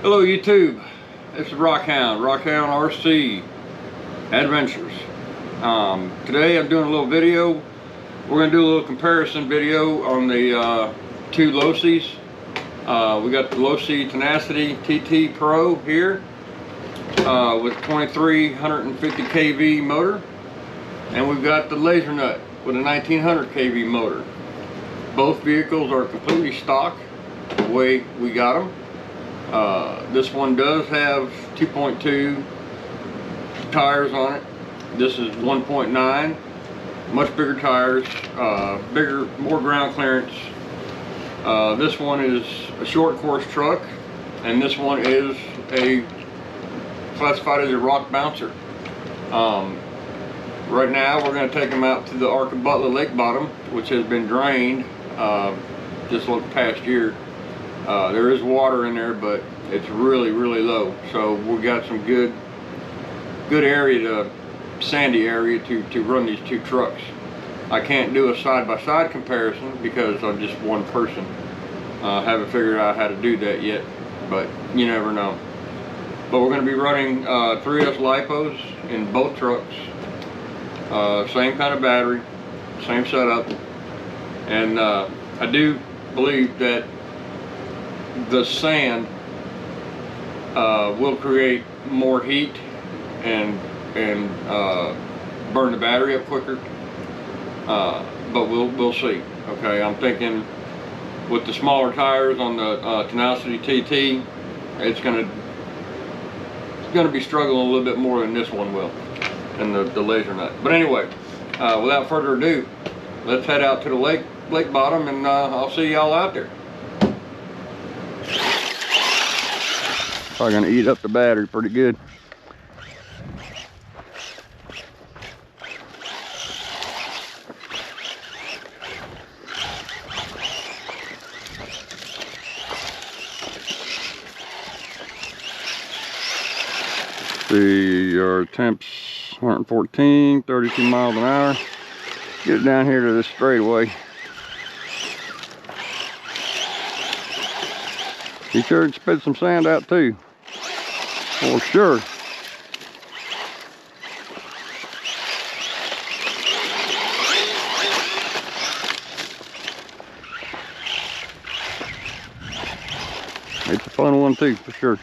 Hello YouTube, this is Rockhound RC Adventures. Today I'm doing a little video. We're going to do a little comparison video on the two Losis. We got the Losi Tenacity TT Pro here with 2350 kV motor, and we've got the Laser Nut with a 1900 kV motor. Both vehicles are completely stock the way we got them. This one does have 2.2 tires on it. This is 1.9, much bigger tires, bigger, more ground clearance. This one is a short course truck, and this one is classified as a rock bouncer. Right now we're going to take them out to the Ark of Butler Lake bottom, which has been drained just like the past year. There is water in there, but it's really low, so we got some good area, sandy area to run these two trucks. I can't do a side-by-side comparison because I'm just one person. Haven't figured out how to do that yet, but you never know. But we're going to be running 3S LiPos in both trucks, same kind of battery, same setup, and I do believe that the sand will create more heat and burn the battery up quicker, but we'll see. Okay, I'm thinking with the smaller tires on the Tenacity TT, it's gonna be struggling a little bit more than this one will, and the Laser Nut. But anyway, without further ado, let's head out to the lake bottom, and I'll see y'all out there. Probably gonna eat up the battery pretty good. See, our temps 114, 32 miles an hour. Get it down here to this straightaway. Be sure to spit some sand out too, for sure. It's a fun one too, for sure.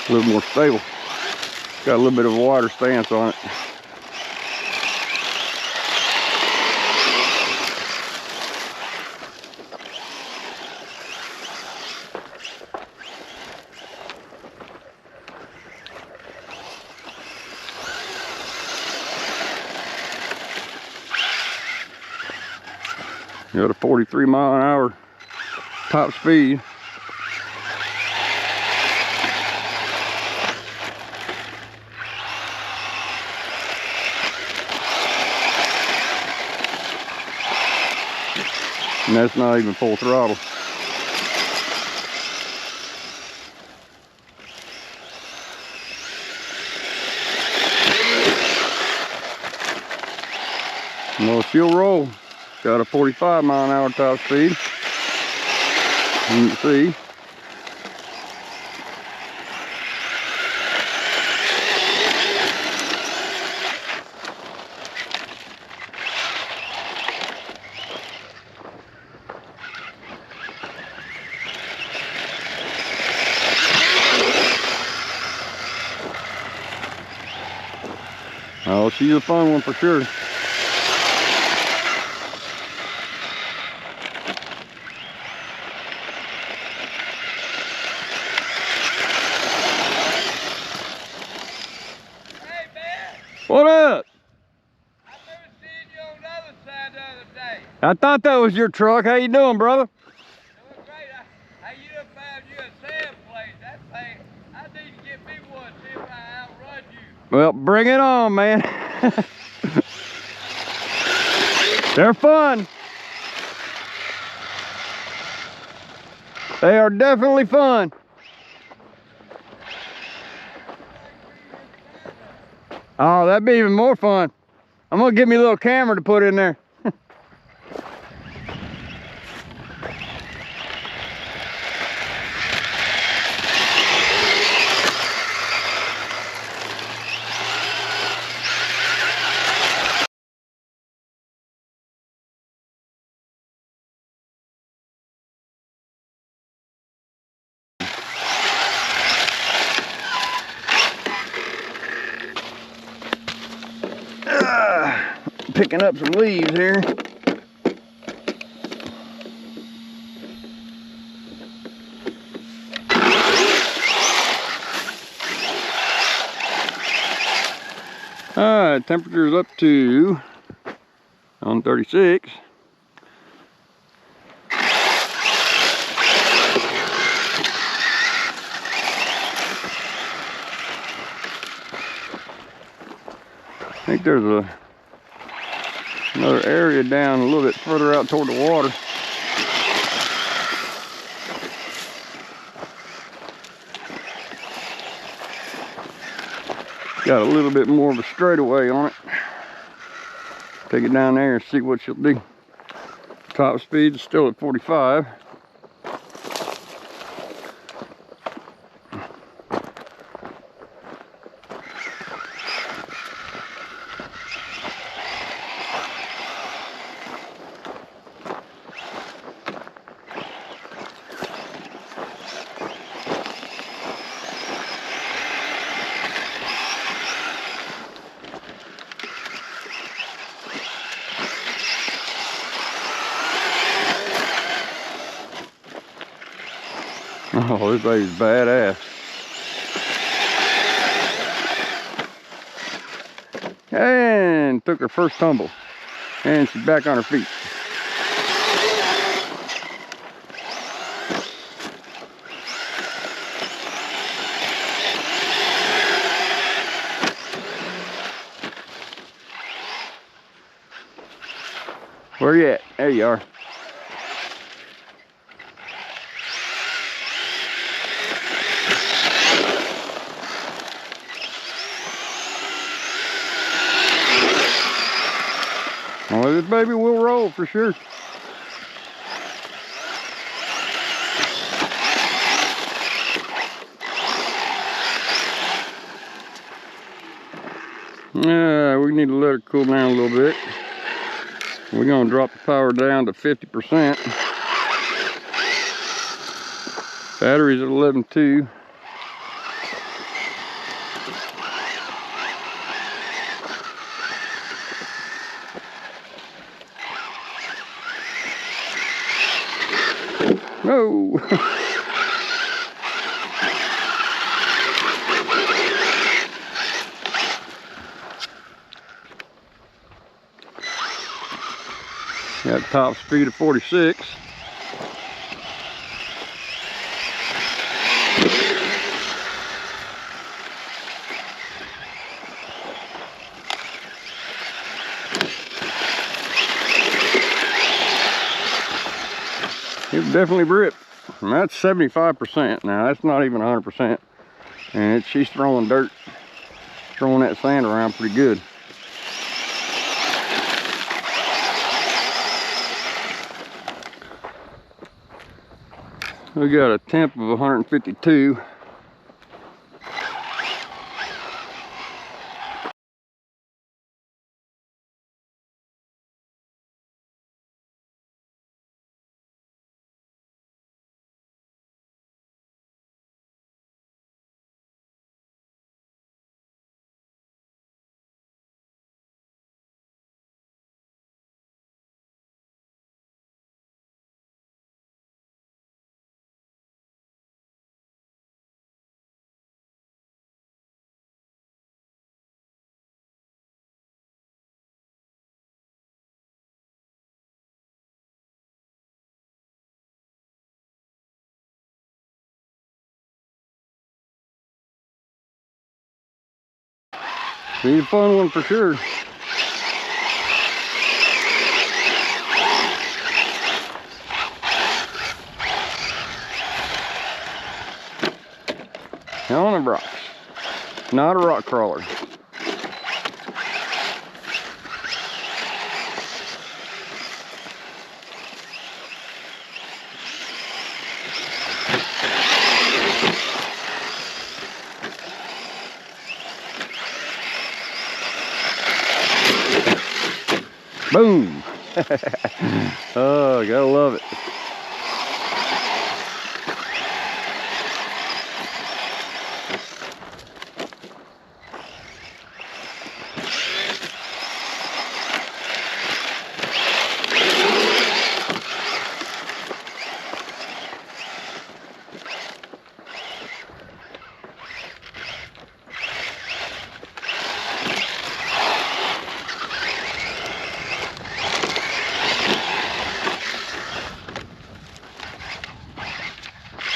A little more stable. Got a little bit of a wider stance on it. Got a 43 mile an hour top speed. And that's not even full throttle. No, she'll roll. Got a 45 mile an hour top speed. You can see. Oh, she's a fun one for sure. Hey man! What up? I never seen you on the other side the other day. I thought that was your truck. How you doing, brother? It was great. You done found you a sand place. That thing, I need to get me one, see if I outrun you. Well, bring it on, man. They're fun. They are definitely fun. Oh, that'd be even more fun. I'm gonna get me a little camera to put in there. Picking up some leaves here. Alright, temperature's up to on 36. I think there's another area down a little bit further out toward the water. Got a little bit more of a straightaway on it. Take it down there and see what she'll do. Top speed is still at 45. Oh, this baby's badass. And took her first tumble. And she's back on her feet. Where you at? There you are. Well, this baby will roll for sure. We need to let her cool down a little bit. We're gonna drop the power down to 50%. Battery's at 11.2. No. Got top speed of 46. It definitely ripped. And that's 75% now. That's not even 100%. And she's throwing dirt, throwing that sand around pretty good. We got a temp of 152. Be a fun one for sure. On the rocks. Not a rock crawler. Boom. Oh, gotta love it.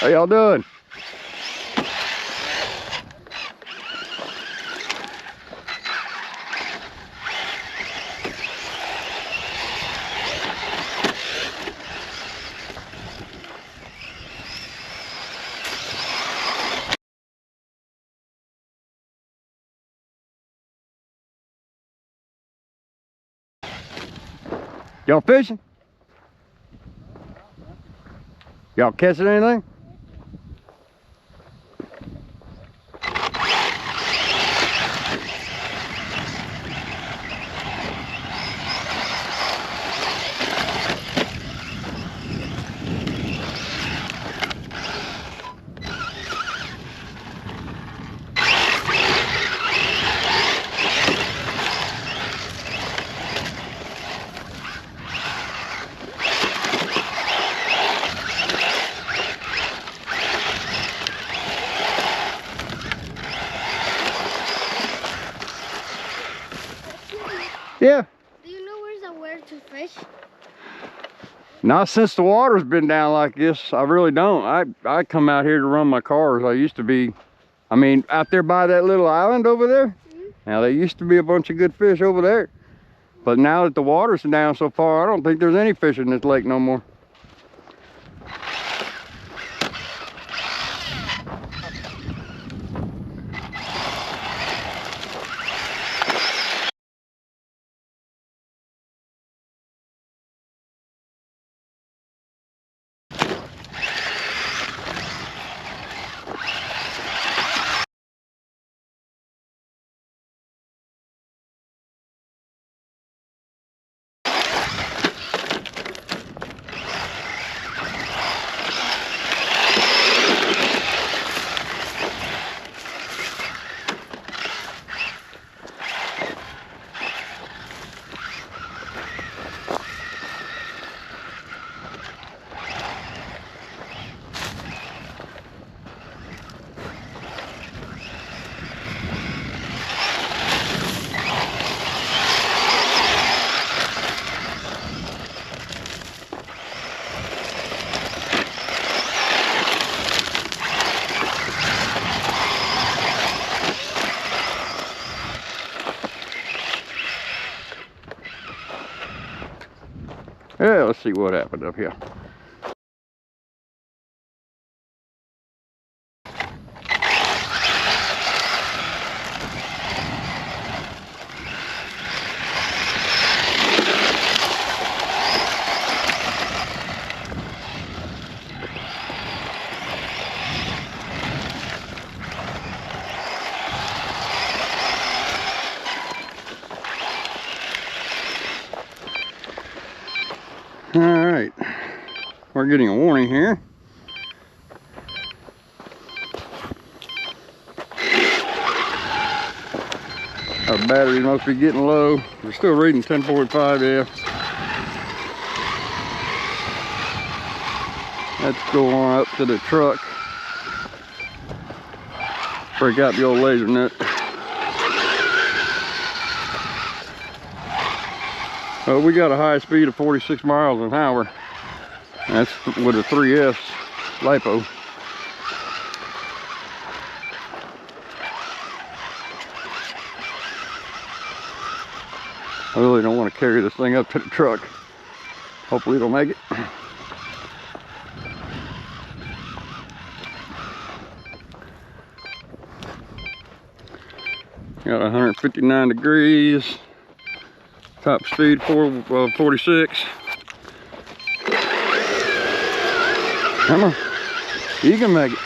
How y'all doing? Y'all fishing? Y'all catching anything? Yeah. Do you know where to fish? Not since the water's been down like this. I really don't. I come out here to run my cars. I used to be, I mean, out there by that little island over there. Mm-hmm. Now, there used to be a bunch of good fish over there. But now that the water's down so far, I don't think there's any fish in this lake no more. Yeah, let's see what happened up here. All right, we're getting a warning here. Our battery must be getting low. We're still reading 10.5, yeah. Let's go on up to the truck. Break out the old laser nut. Well, we got a high speed of 46 miles an hour. That's with a 3S LiPo. I really don't want to carry this thing up to the truck. Hopefully it'll make it. Got 159 degrees. Top speed 46. Come on. You can make it.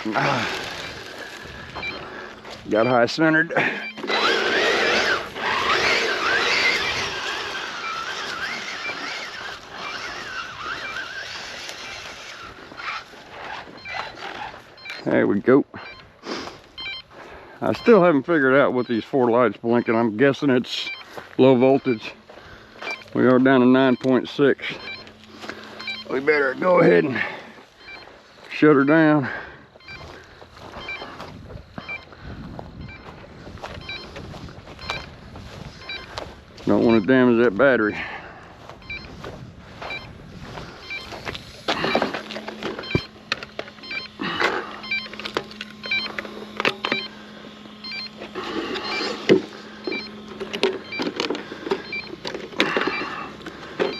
Got high centered. There we go. I still haven't figured out what these 4 lights blinking. I'm guessing it's low voltage. We are down to 9.6. We better go ahead and shut her down. Don't want to damage that battery.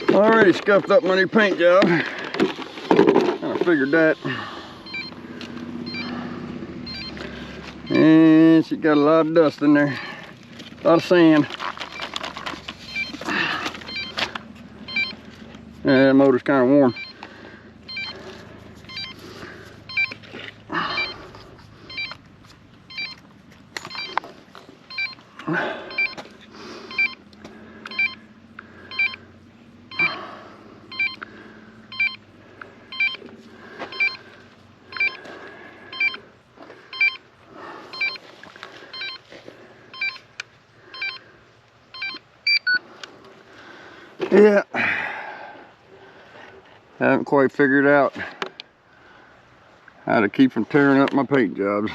Already scuffed up my new paint job. Kinda figured that. And she got a lot of dust in there. A lot of sand. Yeah, that motor's kind of warm. Yeah, haven't quite figured out how to keep from tearing up my paint jobs.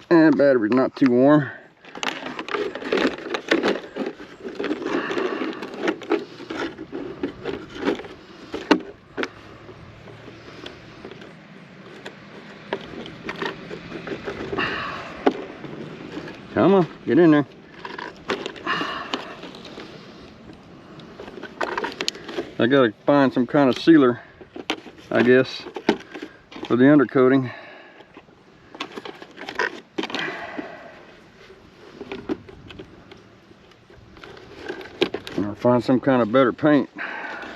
And battery's not too warm. Come on, get in there. I gotta find some kind of sealer, I guess, for the undercoating. Or find some kind of better paint,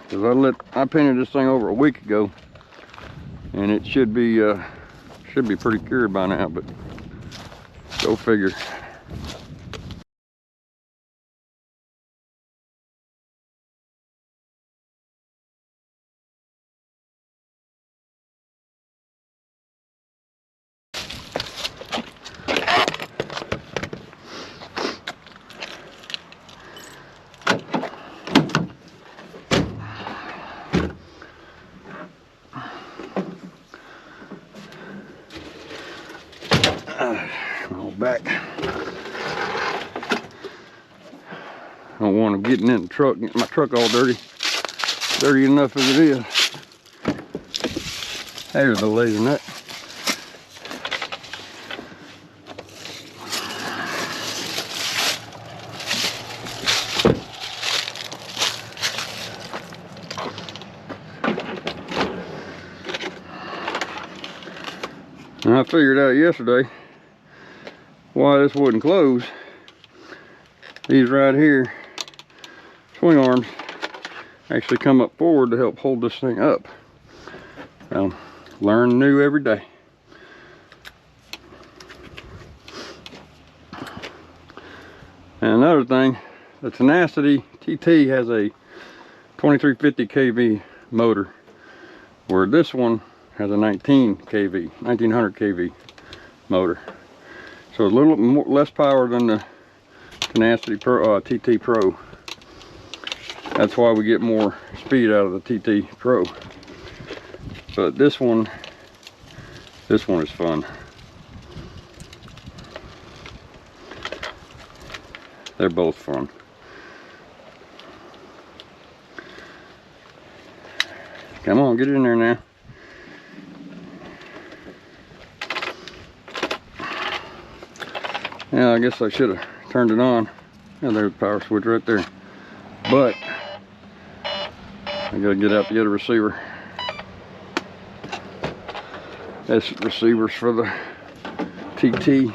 because I painted this thing over a week ago, and it should be pretty cured by now, but go figure. All back. I don't want them getting in the truck, getting my truck all dirty. Dirty enough as it is. There's the laser nut. And I figured out yesterday why this wouldn't close. These right here, swing arms, actually come up forward to help hold this thing up. Learn new every day. And another thing, the Tenacity TT has a 2350 kV motor, where this one has a 1900 kV motor. So a little more, less power than the Tenacity Pro, TT Pro. That's why we get more speed out of the TT Pro. But this one is fun. They're both fun. Come on, get in there now. Yeah, I guess I should have turned it on. Yeah, there's the power switch right there. But I gotta get out the other receiver. That's receivers for the TT.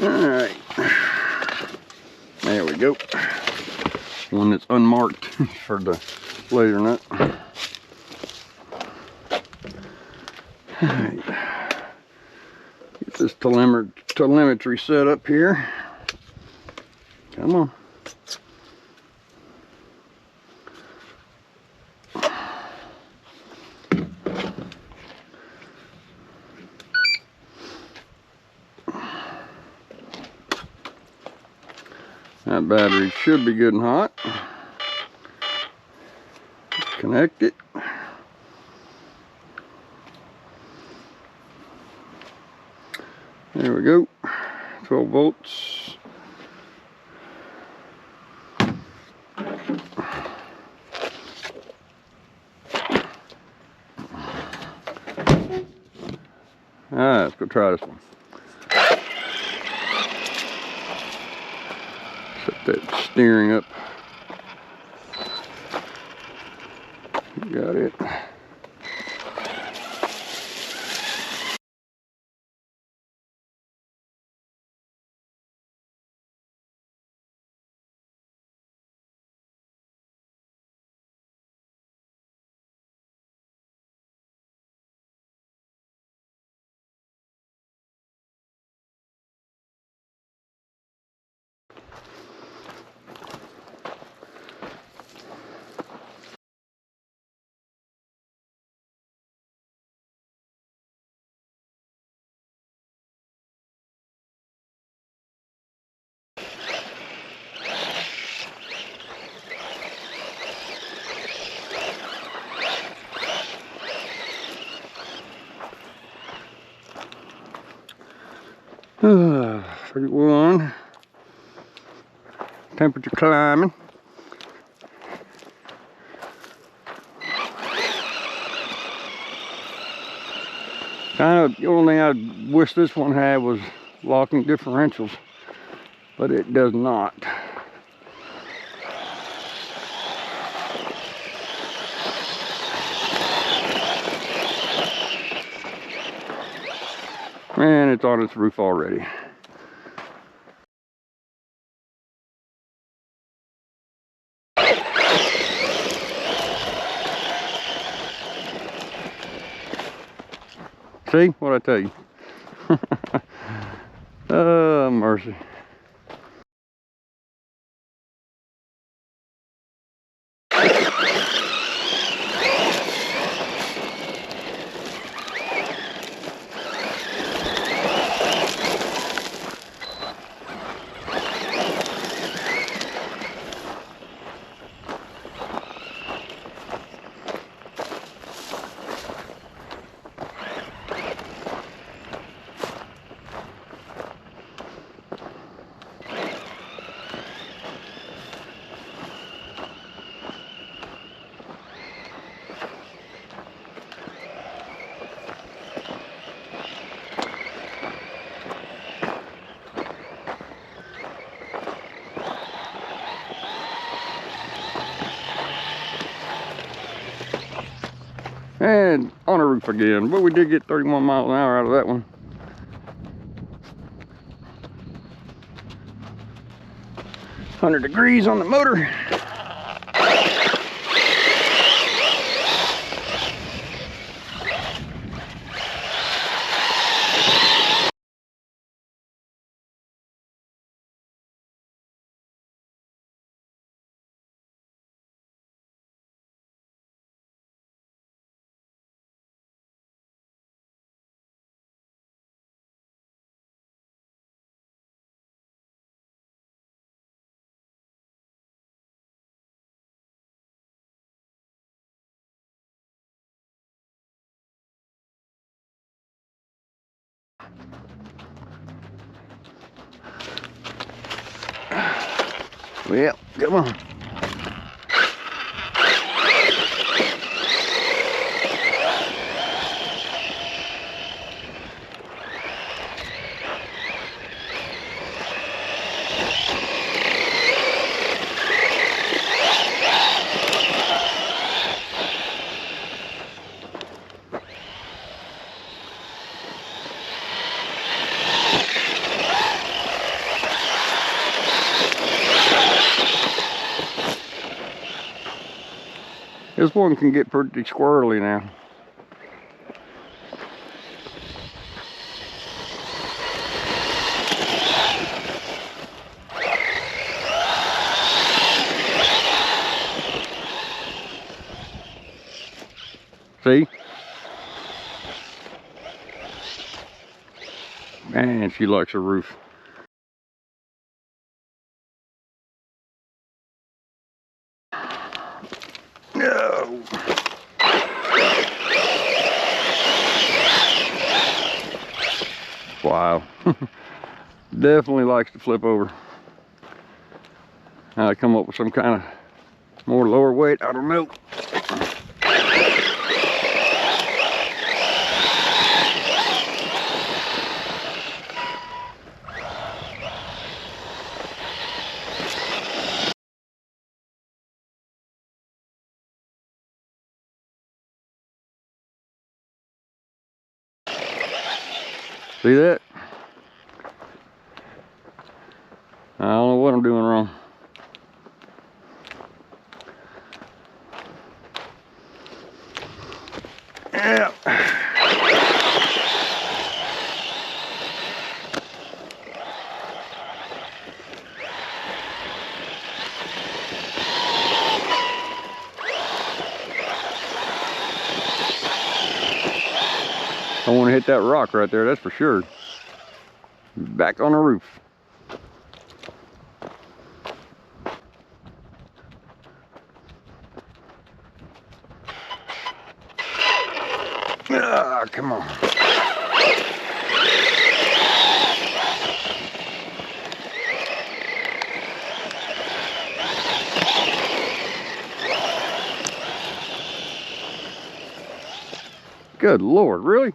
Alright. There we go. One that's unmarked for the laser nut. Alright. Get telemetry setup here. Come on. That battery should be good and hot. Connect it. There we go. 12 volts. Alright, let's go try this one. Set that steering up. Got it. Uh, 31. Temperature climbing. The only thing I wish this one had was locking differentials, but it does not. And it's on its roof already. See what I tell you? Oh, mercy. And on a roof again, but we did get 31 miles an hour out of that one. $100 on the motor. Well, come on. This one can get pretty squirrely now. And she likes her roof. No. Wow. Definitely likes to flip over. I come up with some kind of more lower weight, I don't know. See that? I don't know what I'm doing wrong. Yeah. I want to hit that rock right there, that's for sure. Back on the roof. Ah, come on. Good Lord, really?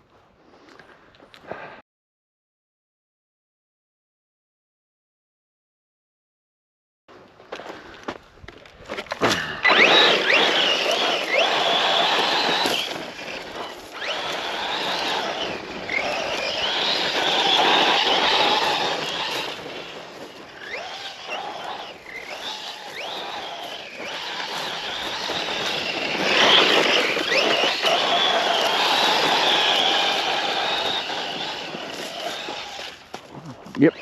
Yep.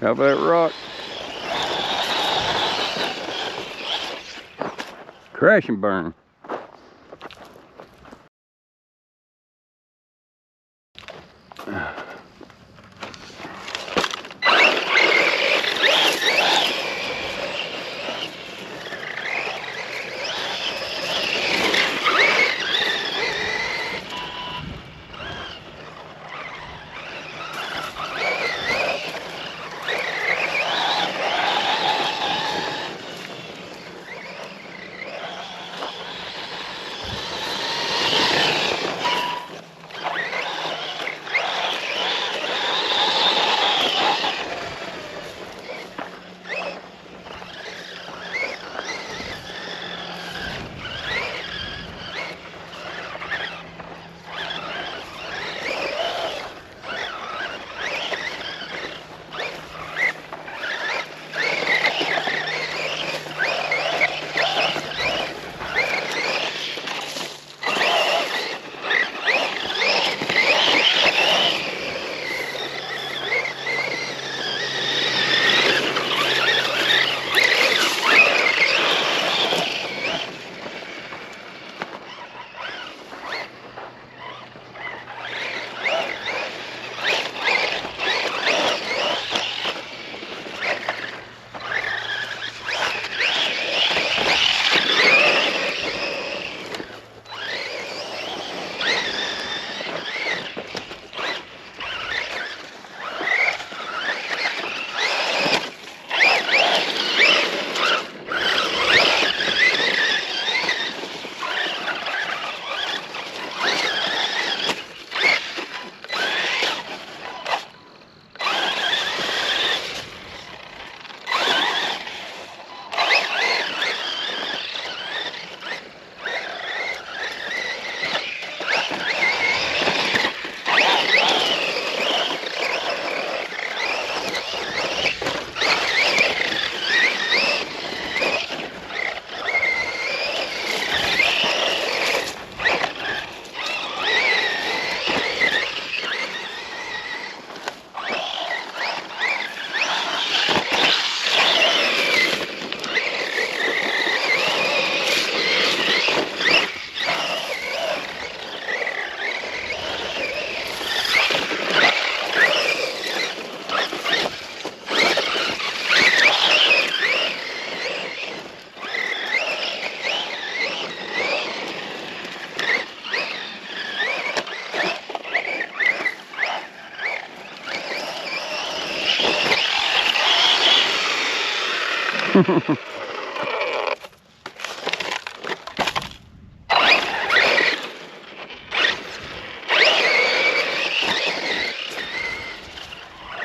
How about that rock? Crash and burn.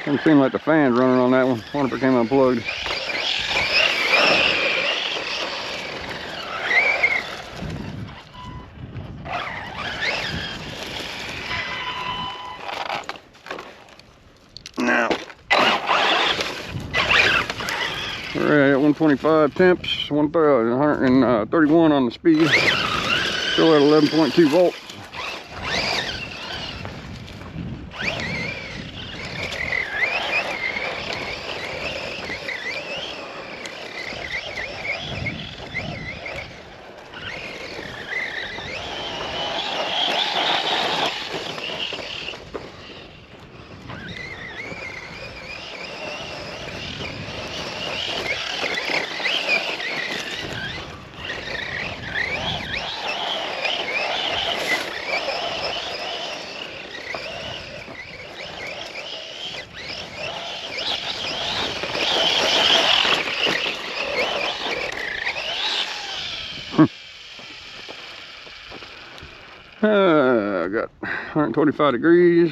Doesn't seem like the fan's running on that one. Wonder if it came unplugged. Now, we're at 125 temps, 131 on the speed. Still at 11.2 volts. I got 125 degrees,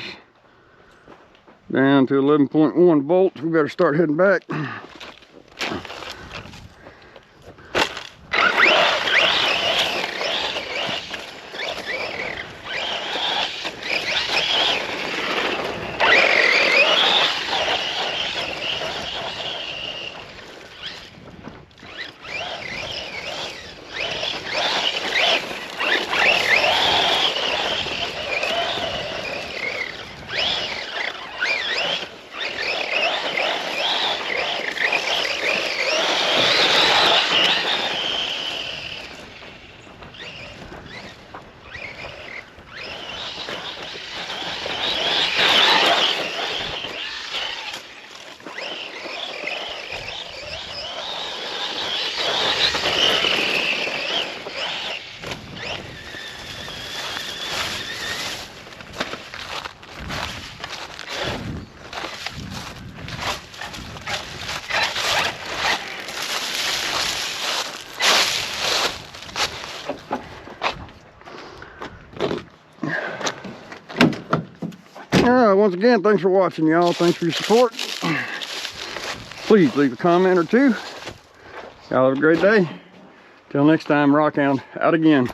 down to 11.1 volts. We better start heading back. Once again, thanks for watching, y'all. Thanks for your support. Please leave a comment or two. Y'all have a great day. Till next time, Rockhound out again.